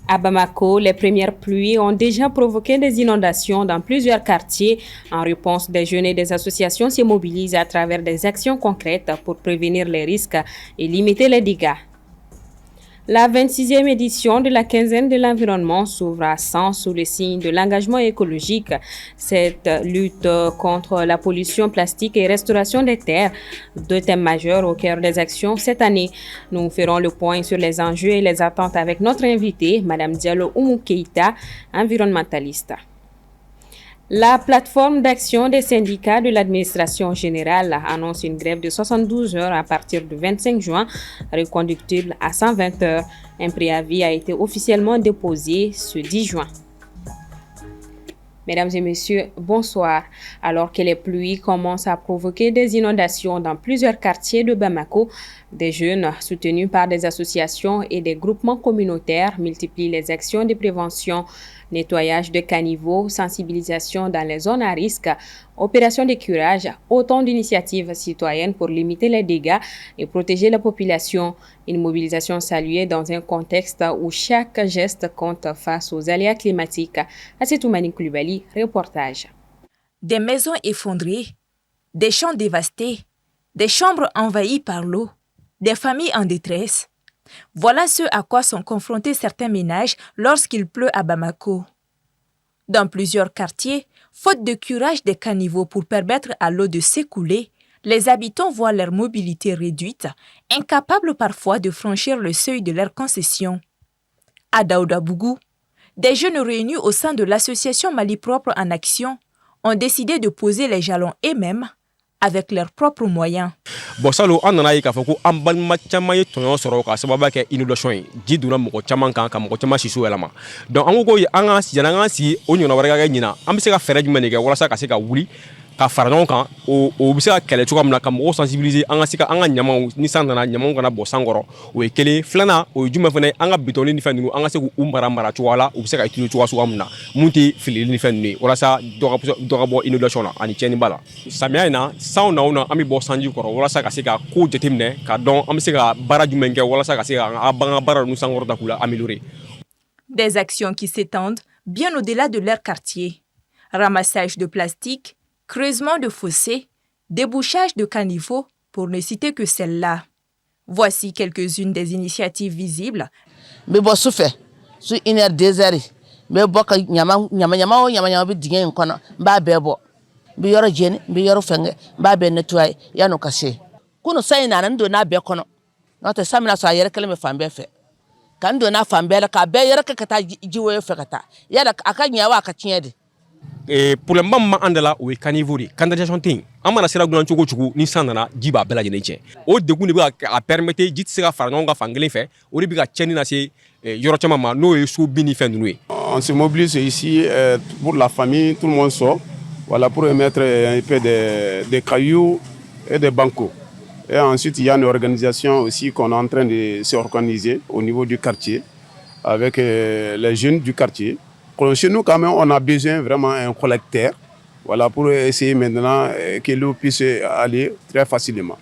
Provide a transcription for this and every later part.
À Bamako, les premières pluies ont déjà provoqué des inondations dans plusieurs quartiers. En réponse, des jeunes et des associations se mobilisent à travers des actions concrètes pour prévenir les risques et limiter les dégâts. La 26e édition de la quinzaine de l'environnement s'ouvre à 100 sous le signe de l'engagement écologique. Cette lutte contre la pollution plastique et restauration des terres, deux thèmes majeurs au cœur des actions cette année. Nous ferons le point sur les enjeux et les attentes avec notre invitée, Mme Diallo Oumou Keïta, environnementaliste. La plateforme d'action des syndicats de l'administration générale annonce une grève de 72 heures à partir du 25 juin, reconductible à 120 heures. Un préavis a été officiellement déposé ce 10 juin. Mesdames et messieurs, bonsoir. Alors que les pluies commencent à provoquer des inondations dans plusieurs quartiers de Bamako, des jeunes soutenus par des associations et des groupements communautaires multiplient les actions de prévention, nettoyage de caniveaux, sensibilisation dans les zones à risque, opération de curage, autant d'initiatives citoyennes pour limiter les dégâts et protéger la population. Une mobilisation saluée dans un contexte où chaque geste compte face aux aléas climatiques. Assetoumani Koulibaly, reportage. Des maisons effondrées, des champs dévastés, des chambres envahies par l'eau, des familles en détresse. Voilà ce à quoi sont confrontés certains ménages lorsqu'il pleut à Bamako. Dans plusieurs quartiers, faute de curage des caniveaux pour permettre à l'eau de s'écouler, les habitants voient leur mobilité réduite, incapables parfois de franchir le seuil de leur concession. À Daoudabougou, des jeunes réunis au sein de l'association Mali Propre en Action ont décidé de poser les jalons eux-mêmes avec leurs propres moyens. Bon salo an nana yi ka fɔ ko an balima caman ye tɔɲɔ sɔrɔ ka sababu kɛ inondation ye ji donna mɔgɔ caman kan ka mɔgɔ caman siso yɛlɛma donc an ko an ka siyana an ka sigi o ɲɔgɔnna wɛrɛ ka kɛ ɲina an bɛ se ka fɛɛrɛ jumɛn de kɛ walasa ka se ka wuli ka fara ɲɔgɔn kan o bɛ se ka kɛlɛ cogoya min na ka mɔgɔw sensibiliser an ka se ka an ka ɲamaw ni san nana ɲamaw kana bɔ san kɔrɔ o ye kelen filanan o ye jumɛn fana ye an ka bitɔnni ni fɛn ninnu an ka se k'u mara cogoya la u bɛ se ka utiliser cogoya min na mun tɛ filili ni fɛn ninnu ye walasa dɔ ka bɔ inondation na ani tiɲɛniba la samiya in na sanw na o na an bɛ bɔ sanji kɔrɔ walasa ka se ka ko jateminɛ ka dɔn an bɛ se ka baara jumɛn kɛ walasa ka se ka an ka baara ninnu sankɔrɔta k'u la améliorer. Des actions qui s'étendent bien au-delà de leur quartier. Ramassage de plastique, creusement de fossés, débouchage de caniveaux, pour ne citer que celle-là. Voici quelques-unes des initiatives visibles. Mais bon, souffle, sur une heure, 2 heures, mais bon, nyama bi dingé en kono, ba bebo, bi yoro jeni, bi yoro fenge, ba be nettoyer, ya no caché. Kuno say na ndo na be kono, no te samina so yere kele me fambe fe. Kan do na fambe la ka be yere kata jiwo fe kata. Ya da aka nyawa aka tinyede. Pour le moment andala o caniveau de canalisation ting amana sira gulan cogo cogo ni san nana ji b'a bɛɛ lajɛlen tiɲɛ o degun de bɛ a permettre ji tɛ se ka fara ɲɔgɔn kan fan kelen fɛ o de bɛ ka tiɲɛni lase yɔrɔ caman ma n'o ye so bin ni fɛn ninnu ye. On se mobilise ici pour la famille, tout le monde sort, voilà, pour mettre un peu de cailloux et des bancos. Et ensuite il y a une organisation aussi qu'on est en train de s'organiser au niveau du quartier avec les jeunes du quartier. Chez nous, quand même, on a besoin vraiment d'un collecteur, voilà, pour essayer maintenant que l'eau puisse aller très facilement.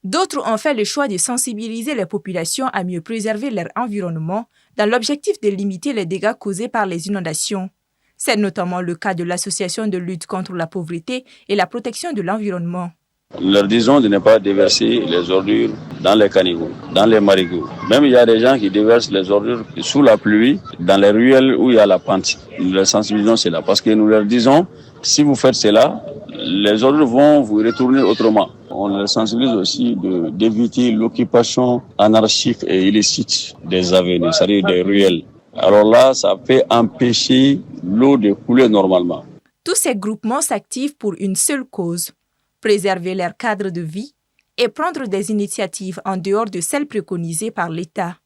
D'autres ont fait le choix de sensibiliser les populations à mieux préserver leur environnement dans l'objectif de limiter les dégâts causés par les inondations. C'est notamment le cas de l'association de lutte contre la pauvreté et la protection de l'environnement. Nous leur disons de ne pas déverser les ordures dans les caniveaux, dans les marigots. Même il y a des gens qui déversent les ordures sous la pluie, dans les ruelles où il y a la pente. Nous leur sensibilisons cela parce que nous leur disons, si vous faites cela, les ordures vont vous retourner autrement. On leur sensibilise aussi d'éviter l'occupation anarchique et illicite des avenues, c'est-à-dire des ruelles. Alors là, ça peut empêcher l'eau de couler normalement. Tous ces groupements s'activent pour une seule cause: préserver leur cadre de vie et prendre des initiatives en dehors de celles préconisées par l'État.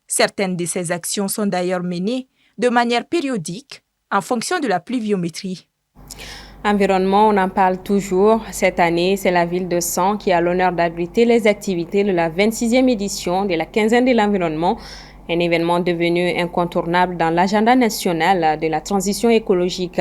Certaines de ces actions sont d'ailleurs menées de manière périodique en fonction de la pluviométrie. Environnement, on en parle toujours. Cette année, c'est la ville de San qui a l'honneur d'abriter les activités de la 26e édition de la quinzaine de l'environnement. un événement devenu incontournable dans l'agenda national de la transition écologique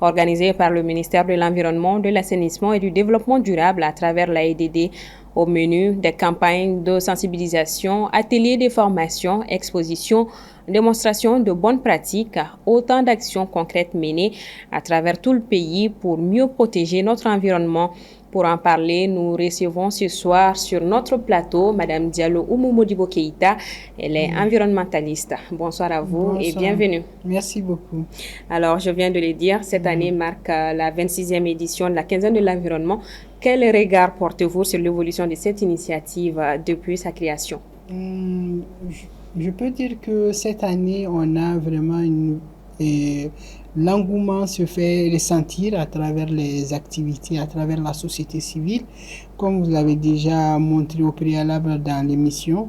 organisé par le ministère de l'Environnement, de l'Assainissement et du Développement durable à travers l'AEDD. Au menu des campagnes de sensibilisation, ateliers de formation, expositions, démonstrations de bonnes pratiques, autant d'actions concrètes menées à travers tout le pays pour mieux protéger notre environnement. Pour en parler, nous recevons ce soir sur notre plateau Madame Diallo Oumou-Modibo Keïta. Elle est environnementaliste. Bonsoir à vous. Bonsoir. Et bienvenue. Merci beaucoup. Alors, je viens de le dire, cette année marque la 26e édition de la quinzaine de l'environnement. Quel regard portez-vous sur l'évolution de cette initiative depuis sa création? Je peux dire que cette année, on a vraiment l'engouement se fait ressentir à travers les activités, à travers la société civile. Comme vous l'avez déjà montré au préalable dans l'émission,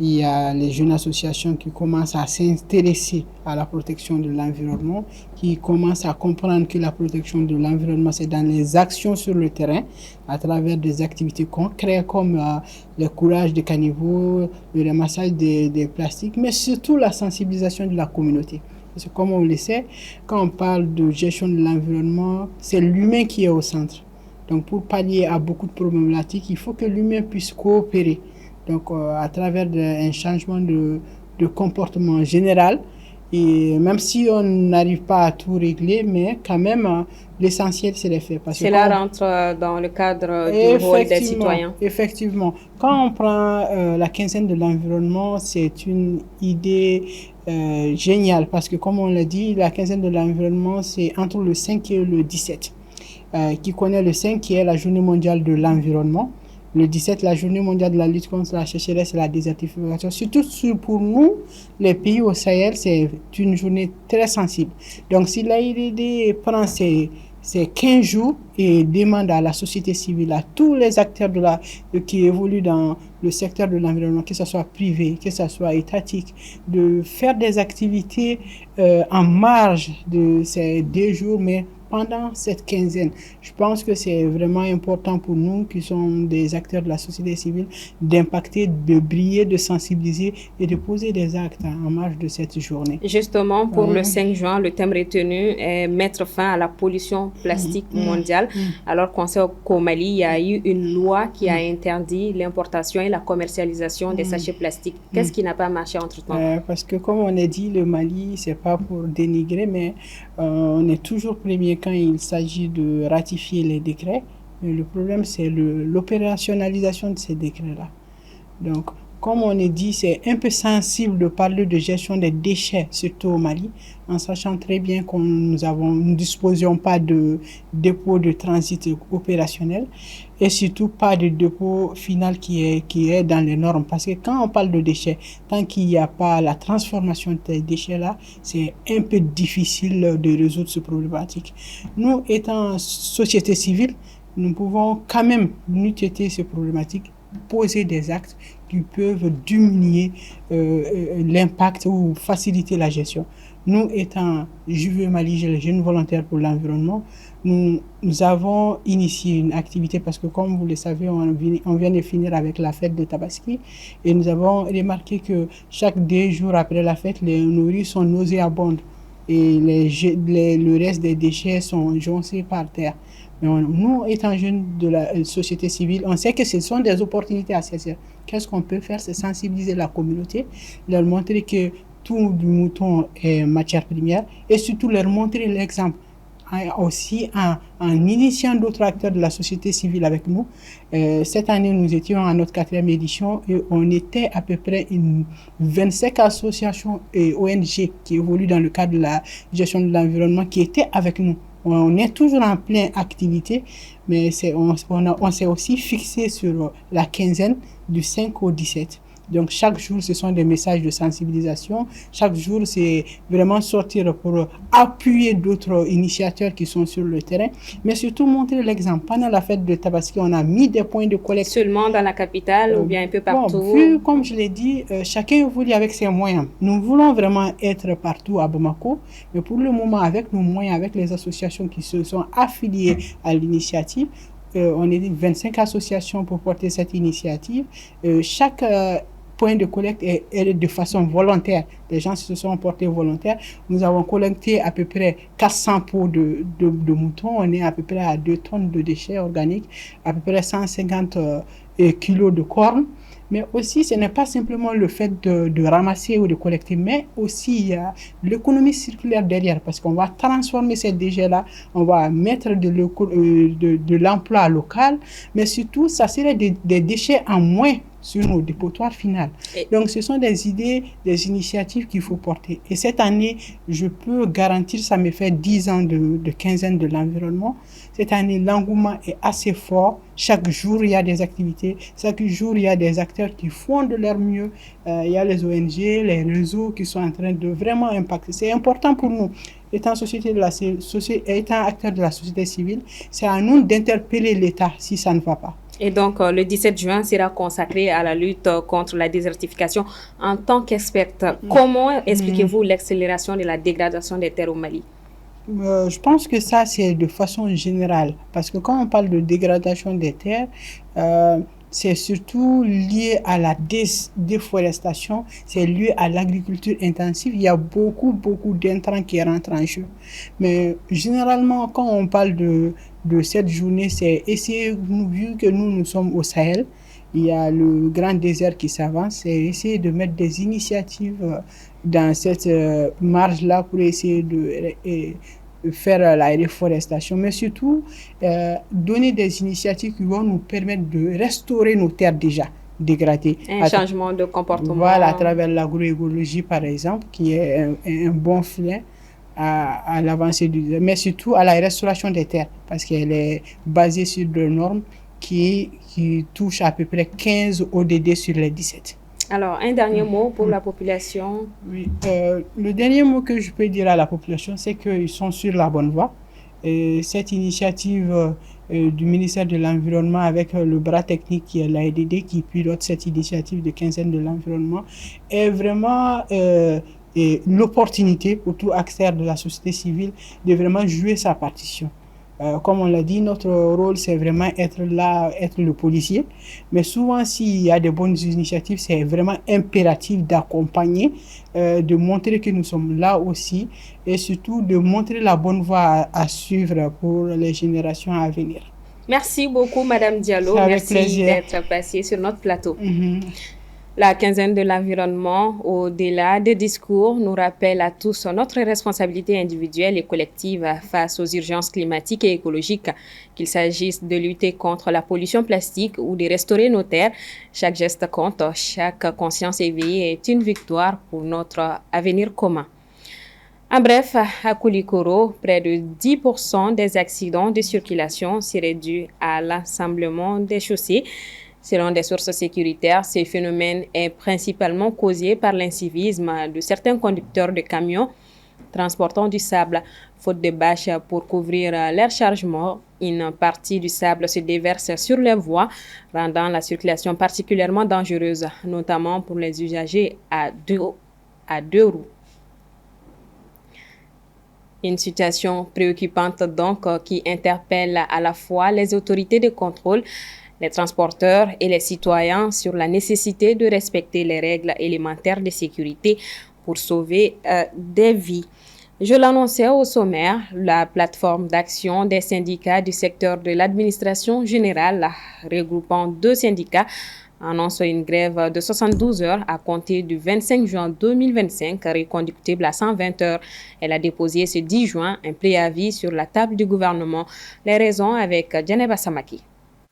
il y a les jeunes associations qui commencent à s'intéresser à la protection de l'environnement, qui commencent à comprendre que la protection de l'environnement, c'est dans les actions sur le terrain, à travers des activités concrètes comme le courage des caniveaux, le ramassage des plastiques, mais surtout la sensibilisation de la communauté. Parce que comme on le sait, quand on parle de gestion de l'environnement, c'est l'humain qui est au centre. Donc pour pallier à beaucoup de problématiques, il faut que l'humain puisse coopérer. Donc à travers un changement de comportement général, et même si on n'arrive pas à tout régler, mais quand même l'essentiel c'est les faits. Cela rentre dans le cadre du rôle des citoyens. Effectivement. Quand on prend la quinzaine de l'environnement, c'est une idée géniale parce que comme on l'a dit, la quinzaine de l'environnement c'est entre le 5 et le 17. Qui connaît le 5 qui est la journée mondiale de l'environnement. Le 17, la journée mondiale de la lutte contre la sécheresse et la désertification. Surtout pour nous, les pays au Sahel, c'est une journée très sensible. Donc, si l'AIDD prend ces 15 jours et demande à la société civile, à tous les acteurs qui évoluent dans le secteur de l'environnement, que ce soit privé, que ce soit étatique, de faire des activités en marge de ces 2 jours, mais pendant cette quinzaine. Je pense que c'est vraiment important pour nous qui sommes des acteurs de la société civile d'impacter, de briller, de sensibiliser et de poser des actes en marge de cette journée. Justement, pour le 5 juin, le thème retenu est mettre fin à la pollution plastique mondiale. Alors qu'on sait qu'au Mali, il y a eu une loi qui a interdit l'importation et la commercialisation des sachets plastiques. Qu'est-ce qui n'a pas marché entre-temps? Parce que comme on a dit, le Mali, c'est pas pour dénigrer, mais on est toujours premier quand il s'agit de ratifier les décrets. Mais le problème, c'est l'opérationnalisation de ces décrets-là. Donc, comme on a dit, c'est un peu sensible de parler de gestion des déchets, surtout au Mali, en sachant très bien que nous ne disposions pas de dépôt de transit opérationnel et surtout pas de dépôt final qui est dans les normes. Parce que quand on parle de déchets, tant qu'il n'y a pas la transformation de ces déchets-là, c'est un peu difficile de résoudre ce problématique. Nous, étant société civile, nous pouvons quand même lutter ces problématiques, poser des actes qui peuvent diminuer l'impact ou faciliter la gestion. Nous, étant Juve Mali, les jeunes volontaires pour l'environnement, nous avons initié une activité parce que, comme vous le savez, on vient de finir avec la fête de Tabaski et nous avons remarqué que chaque 2 jours après la fête, nos rues sont nauséabondes et le reste des déchets sont joncés par terre. Mais nous, étant jeunes de la société civile, on sait que ce sont des opportunités à saisir. Qu'est-ce qu'on peut faire? C'est sensibiliser la communauté, leur montrer que tout du mouton est matière première et surtout leur montrer l'exemple. Aussi en initiant d'autres acteurs de la société civile avec nous. Cette année, nous étions à notre 4e édition et on était à peu près 25 associations et ONG qui évoluent dans le cadre de la gestion de l'environnement qui étaient avec nous. On est toujours en pleine activité, mais on s'est aussi fixé sur la quinzaine du 5 au 17. Donc chaque jour, ce sont des messages de sensibilisation. Chaque jour, c'est vraiment sortir pour appuyer d'autres initiateurs qui sont sur le terrain, mais surtout montrer l'exemple. Pendant la fête de Tabaski, on a mis des points de collecte. Seulement dans la capitale ou bien un peu partout? Vu, comme je l'ai dit, chacun évolue avec ses moyens. Nous voulons vraiment être partout à Bamako, mais pour le moment, avec nos moyens, avec les associations qui se sont affiliées à l'initiative, on est 25 associations pour porter cette initiative. Chaque point de collecte est de façon volontaire. Les gens se sont portés volontaires. Nous avons collecté à peu près 400 pots de moutons. On est à peu près à 2 tonnes de déchets organiques, à peu près 150 kilos de cornes. Mais aussi, ce n'est pas simplement le fait de ramasser ou de collecter, mais aussi il y a l'économie circulaire derrière, parce qu'on va transformer ces déchets-là, on va mettre de l'emploi local, mais surtout, ça serait des déchets en moins sur nos dépotoirs finaux. Donc, ce sont des idées, des initiatives qu'il faut porter. Et cette année, je peux garantir, ça me fait 10 ans de quinzaine de l'environnement. Cette année, l'engouement est assez fort. Chaque jour, il y a des activités. Chaque jour, il y a des acteurs qui font de leur mieux. Il y a les ONG, les réseaux qui sont en train de vraiment impacter. C'est important pour nous. Étant acteur de la société civile, c'est à nous d'interpeller l'État si ça ne va pas. Et donc, le 17 juin sera consacré à la lutte contre la désertification. En tant qu'experte, comment expliquez-vous l'accélération de la dégradation des terres au Mali? Je pense que ça, c'est de façon générale. Parce que quand on parle de dégradation des terres, c'est surtout lié à la déforestation, c'est lié à l'agriculture intensive. Il y a beaucoup d'intrants qui rentrent en jeu. Mais généralement, quand on parle de cette journée, c'est essayer, vu que nous sommes au Sahel, il y a le grand désert qui s'avance, c'est essayer de mettre des initiatives dans cette marge-là pour essayer de faire la réforestation, mais surtout donner des initiatives qui vont nous permettre de restaurer nos terres déjà dégradées. Un changement de comportement. Voilà, à travers l'agroécologie par exemple, qui est un bon frein à l'avancée mais surtout à la restauration des terres, parce qu'elle est basée sur des normes qui touchent à peu près 15 ODD sur les 17. Alors, un dernier mot pour la population. Oui, le dernier mot que je peux dire à la population, c'est qu'ils sont sur la bonne voie. Et cette initiative du ministère de l'Environnement avec le bras technique qui est l'AEDD qui pilote cette initiative de quinzaine de l'environnement est vraiment l'opportunité pour tout acteur de la société civile de vraiment jouer sa partition. Comme on l'a dit, notre rôle, c'est vraiment être là, être le policier. Mais souvent, s'il y a de bonnes initiatives, c'est vraiment impératif d'accompagner, de montrer que nous sommes là aussi et surtout de montrer la bonne voie à suivre pour les générations à venir. Merci beaucoup, Madame Diallo. Merci d'être passée sur notre plateau. La quinzaine de l'environnement, au-delà des discours, nous rappelle à tous notre responsabilité individuelle et collective face aux urgences climatiques et écologiques, qu'il s'agisse de lutter contre la pollution plastique ou de restaurer nos terres. Chaque geste compte, chaque conscience éveillée est une victoire pour notre avenir commun. En bref, à Koulikoro, près de 10% des accidents de circulation seraient dus à l'assemblement des chaussées. Selon des sources sécuritaires, ce phénomène est principalement causé par l'incivisme de certains conducteurs de camions transportant du sable. Faute de bâches pour couvrir leur chargement, une partie du sable se déverse sur les voies, rendant la circulation particulièrement dangereuse, notamment pour les usagers à deux roues. Une situation préoccupante donc qui interpelle à la fois les autorités de contrôle, les transporteurs et les citoyens sur la nécessité de respecter les règles élémentaires de sécurité pour sauver des vies. Je l'annonçais au sommaire, la plateforme d'action des syndicats du secteur de l'administration générale, regroupant 2 syndicats, annonce une grève de 72 heures à compter du 25 juin 2025, reconductible à 120 heures. Elle a déposé ce 10 juin un préavis sur la table du gouvernement. Les raisons avec Djeneba Samaki.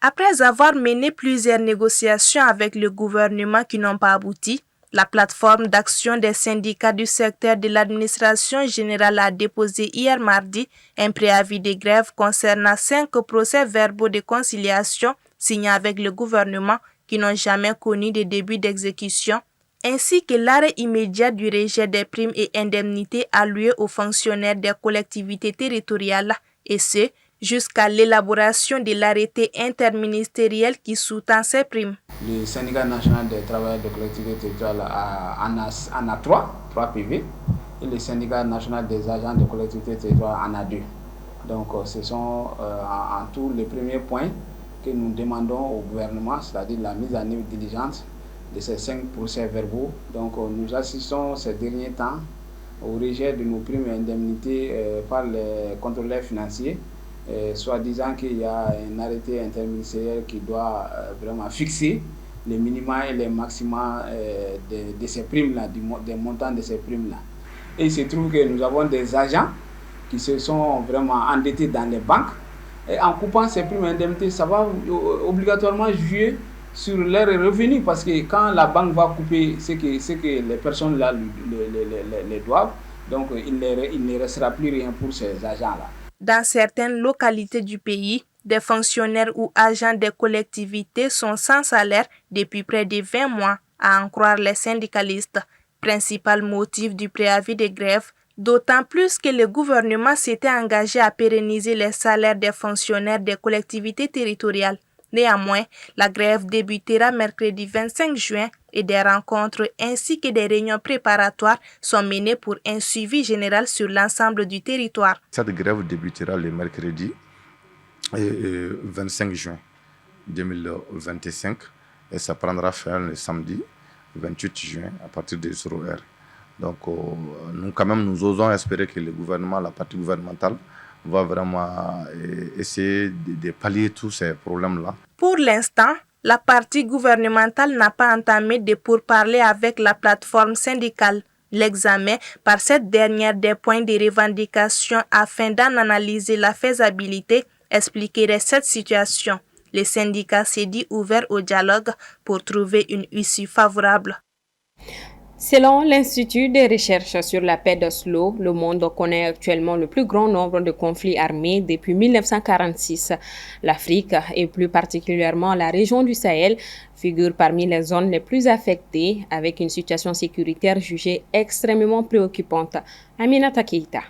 Après avoir mené plusieurs négociations avec le gouvernement qui n'ont pas abouti, la plateforme d'action des syndicats du secteur de l'administration générale a déposé hier mardi un préavis de grève concernant 5 procès-verbaux de conciliation signés avec le gouvernement qui n'ont jamais connu de début d'exécution, ainsi que l'arrêt immédiat du rejet des primes et indemnités allouées aux fonctionnaires des collectivités territoriales, et ce, jusqu'à l'élaboration de l'arrêté interministériel qui sous-tend ces primes. Le syndicat national des travailleurs de collectivités territoriales en a 3 PV, et le syndicat national des agents de collectivités territoriales en a 2. Donc ce sont en tout les premiers points que nous demandons au gouvernement, c'est-à-dire la mise en œuvre diligente de ces 5 procès-verbaux. Donc nous assistons ces derniers temps au rejet de nos primes et indemnités par les contrôleurs financiers, soit disant qu'il y a un arrêté interministériel qui doit vraiment fixer les minima et les maxima de ces primes-là, des montants de ces primes-là. Et il se trouve que nous avons des agents qui se sont vraiment endettés dans les banques. Et en coupant ces primes et indemnités, ça va obligatoirement jouer sur leurs revenus, parce que quand la banque va couper ce que les personnes là les doivent, donc il ne restera plus rien pour ces agents-là. Dans certaines localités du pays, des fonctionnaires ou agents des collectivités sont sans salaire depuis près de 20 mois, à en croire les syndicalistes. Principal motif du préavis de grève, d'autant plus que le gouvernement s'était engagé à pérenniser les salaires des fonctionnaires des collectivités territoriales. Néanmoins, la grève débutera mercredi 25 juin et des rencontres ainsi que des réunions préparatoires sont menées pour un suivi général sur l'ensemble du territoire. Cette grève débutera le mercredi 25 juin 2025 et ça prendra fin le samedi 28 juin à partir de 0h. Donc nous osons espérer que le gouvernement, la partie gouvernementale, va vraiment essayer de pallier tous ces problèmes-là. Pour l'instant, la partie gouvernementale n'a pas entamé de pourparlers avec la plateforme syndicale. L'examen par cette dernière des points de revendication afin d'en analyser la faisabilité expliquerait cette situation. Le syndicat s'est dit ouvert au dialogue pour trouver une issue favorable. Selon l'Institut de recherche sur la paix d'Oslo, le monde connaît actuellement le plus grand nombre de conflits armés depuis 1946. L'Afrique, et plus particulièrement la région du Sahel, figure parmi les zones les plus affectées, avec une situation sécuritaire jugée extrêmement préoccupante. Aminata Keita.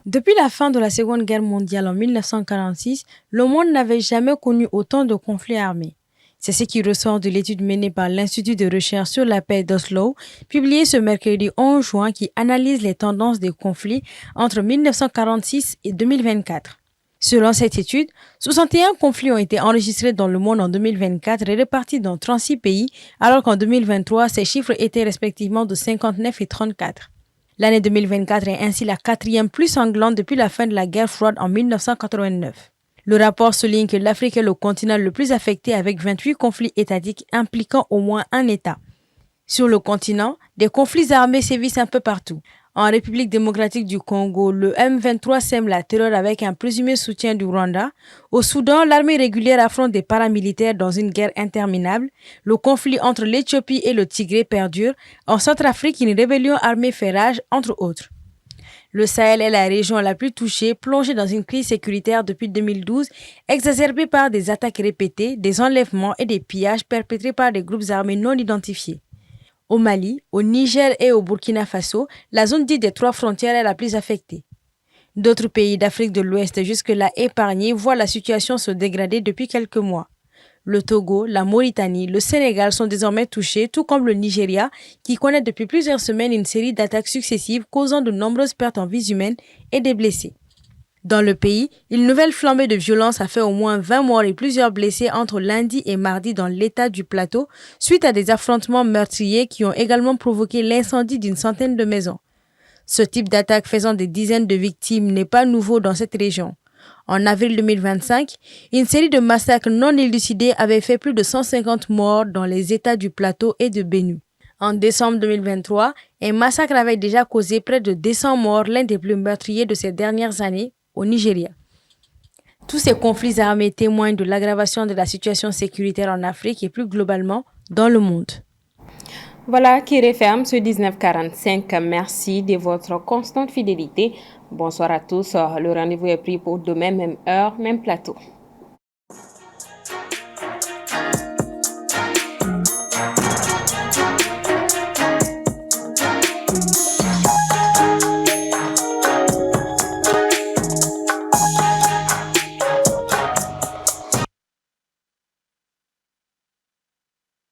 Depuis la fin de la Seconde Guerre mondiale en 1946, le monde n'avait jamais connu autant de conflits armés. C'est ce qui ressort de l'étude menée par l'Institut de recherche sur la paix d'Oslo, publiée ce mercredi 11 juin, qui analyse les tendances des conflits entre 1946 et 2024. Selon cette étude, 61 conflits ont été enregistrés dans le monde en 2024 et répartis dans 36 pays, alors qu'en 2023, ces chiffres étaient respectivement de 59 et 34. L'année 2024 est ainsi la quatrième plus sanglante depuis la fin de la guerre froide en 1989. Le rapport souligne que l'Afrique est le continent le plus affecté avec 28 conflits étatiques impliquant au moins un État. Sur le continent, des conflits armés sévissent un peu partout. En République démocratique du Congo, le M23 sème la terreur avec un présumé soutien du Rwanda. Au Soudan, l'armée régulière affronte des paramilitaires dans une guerre interminable. Le conflit entre l'Éthiopie et le Tigré perdure. En Centrafrique, une rébellion armée fait rage, entre autres. Le Sahel est la région la plus touchée, plongée dans une crise sécuritaire depuis 2012, exacerbée par des attaques répétées, des enlèvements et des pillages perpétrés par des groupes armés non identifiés. Au Mali, au Niger et au Burkina Faso, la zone dite des 3 frontières est la plus affectée. D'autres pays d'Afrique de l'Ouest jusque-là épargnés voient la situation se dégrader depuis quelques mois. Le Togo, la Mauritanie, le Sénégal sont désormais touchés, tout comme le Nigeria, qui connaît depuis plusieurs semaines une série d'attaques successives causant de nombreuses pertes en vies humaines et des blessés. Dans le pays, une nouvelle flambée de violence a fait au moins 20 morts et plusieurs blessés entre lundi et mardi dans l'état du Plateau, suite à des affrontements meurtriers qui ont également provoqué l'incendie d'une centaine de maisons. Ce type d'attaque faisant des dizaines de victimes n'est pas nouveau dans cette région. En avril 2025, une série de massacres non élucidés avait fait plus de 150 morts dans les États du Plateau et de Benue. En décembre 2023, un massacre avait déjà causé près de 200 morts, l'un des plus meurtriers de ces dernières années, au Nigeria. Tous ces conflits armés témoignent de l'aggravation de la situation sécuritaire en Afrique et plus globalement dans le monde. Voilà qui referme ce 1945. Merci de votre constante fidélité. Bonsoir à tous. Le rendez-vous est pris pour demain, même heure, même plateau.